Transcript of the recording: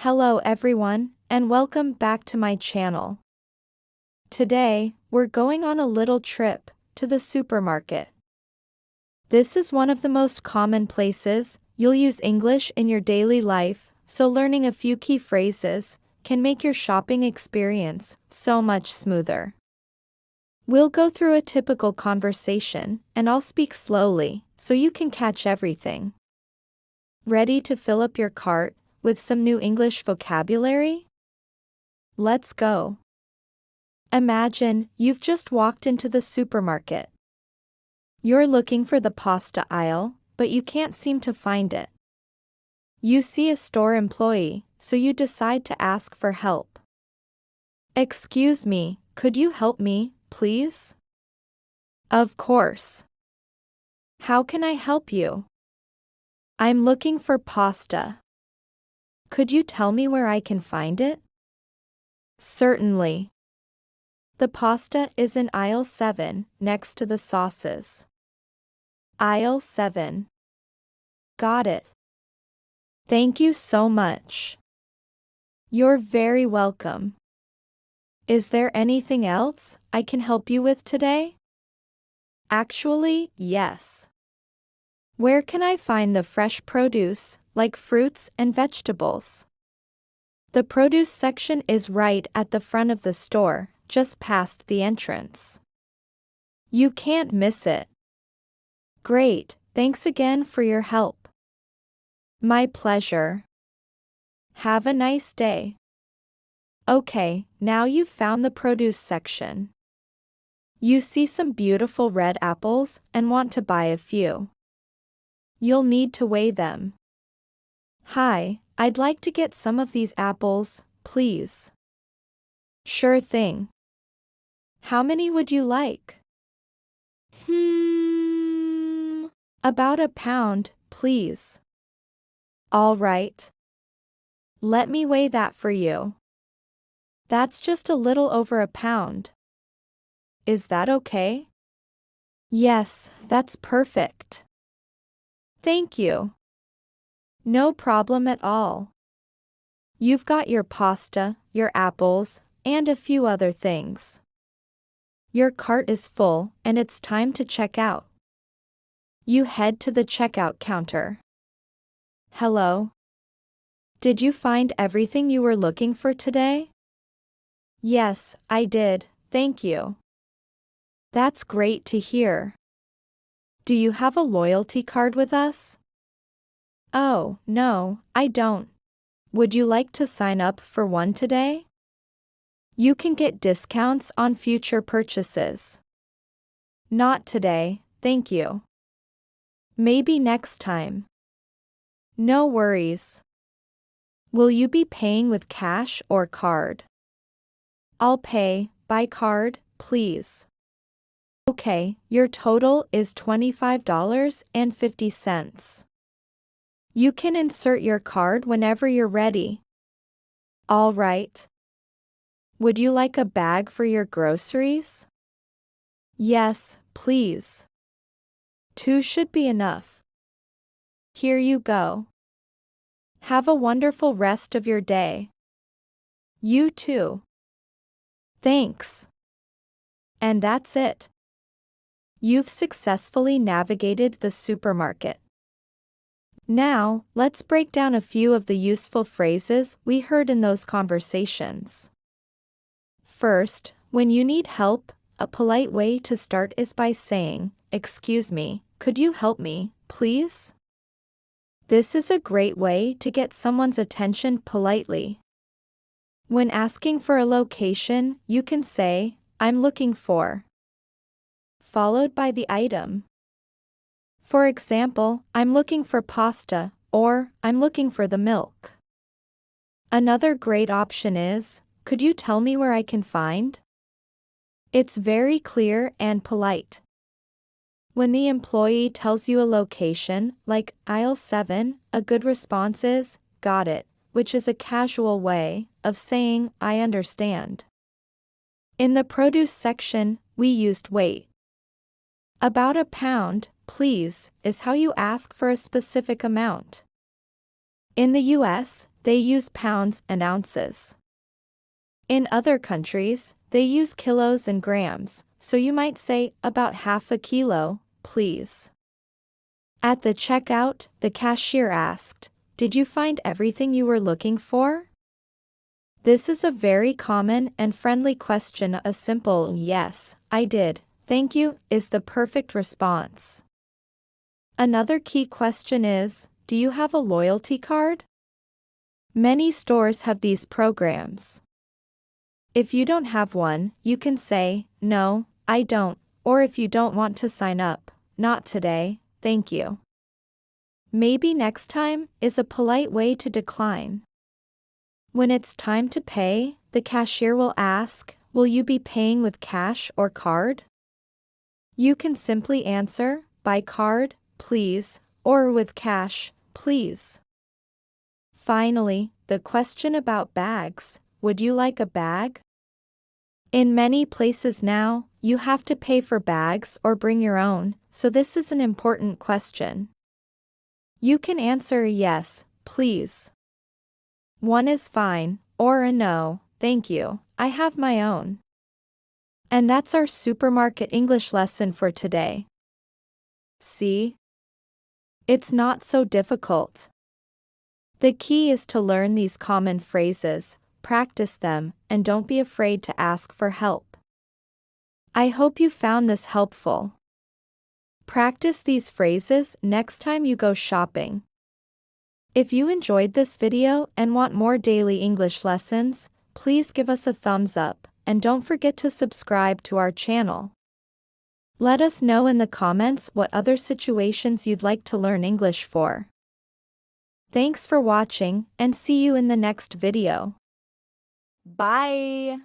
Hello everyone, and welcome back to my channel. Today, we're going on a little trip to the supermarket. This is one of the most common places you'll use English in your daily life, so learning a few key phrases can make your shopping experience so much smoother. We'll go through a typical conversation, and I'll speak slowly so you can catch everything. Ready to fill up your cart with some new English vocabulary? Let's go. Imagine you've just walked into the supermarket. You're looking for the pasta aisle, but you can't seem to find it. You see a store employee, so you decide to ask for help. Excuse me, could you help me, please? Of course. How can I help you? I'm looking for pasta. Could you tell me where I can find it? Certainly. The pasta is in aisle 7, next to the sauces. Aisle 7. Got it. Thank you so much. You're very welcome. Is there anything else I can help you with today? Actually, yes. Where can I find the fresh produce, like fruits and vegetables? The produce section is right at the front of the store, just past the entrance. You can't miss it. Great, thanks again for your help. My pleasure. Have a nice day. Okay, now you've found the produce section. You see some beautiful red apples and want to buy a few. You'll need to weigh them. Hi, I'd like to get some of these apples, please. Sure thing. How many would you like? About a pound, please. All right. Let me weigh that for you. That's just a little over a pound. Is that okay? Yes, that's perfect. Thank you. No problem at all. You've got your pasta, your apples, and a few other things. Your cart is full, and it's time to check out. You head to the checkout counter. Hello. Did you find everything you were looking for today? Yes, I did, thank you. That's great to hear. Do you have a loyalty card with us? Oh, no, I don't. Would you like to sign up for one today? You can get discounts on future purchases. Not today, thank you. Maybe next time. No worries. Will you be paying with cash or card? I'll pay by card, please. Okay, your total is $25.50. You can insert your card whenever you're ready. All right. Would you like a bag for your groceries? Yes, please. 2 should be enough. Here you go. Have a wonderful rest of your day. You too. Thanks. And that's it. You've successfully navigated the supermarket. Now, let's break down a few of the useful phrases we heard in those conversations. First, when you need help, a polite way to start is by saying, "Excuse me, could you help me, please?" This is a great way to get someone's attention politely. When asking for a location, you can say, "I'm looking for," followed by the item. For example, "I'm looking for pasta," or "I'm looking for the milk." Another great option is, "Could you tell me where I can find?" It's very clear and polite. When the employee tells you a location, like aisle 7, a good response is, "Got it," which is a casual way of saying, "I understand." In the produce section, we used weight. About a pound, please, is how you ask for a specific amount. In the US, they use pounds and ounces. In other countries, they use kilos and grams, so you might say, about half a kilo, please. At the checkout, the cashier asked, "Did you find everything you were looking for?" This is a very common and friendly question. A simple "Yes, I did, thank you" is the perfect response. Another key question is, do you have a loyalty card? Many stores have these programs. If you don't have one, you can say, "No, I don't," or if you don't want to sign up, "Not today, thank you." "Maybe next time" is a polite way to decline. When it's time to pay, the cashier will ask, "Will you be paying with cash or card?" You can simply answer, "By card, please," or "With cash, please." Finally, the question about bags. Would you like a bag? In many places now, you have to pay for bags or bring your own, so this is an important question. You can answer a "Yes, please." One is fine, or a "No, thank you, I have my own." And that's our supermarket English lesson for today. See? It's not so difficult. The key is to learn these common phrases, practice them, and don't be afraid to ask for help. I hope you found this helpful. Practice these phrases next time you go shopping. If you enjoyed this video and want more daily English lessons, please give us a thumbs up, and don't forget to subscribe to our channel. Let us know in the comments what other situations you'd like to learn English for. Thanks for watching, and see you in the next video. Bye!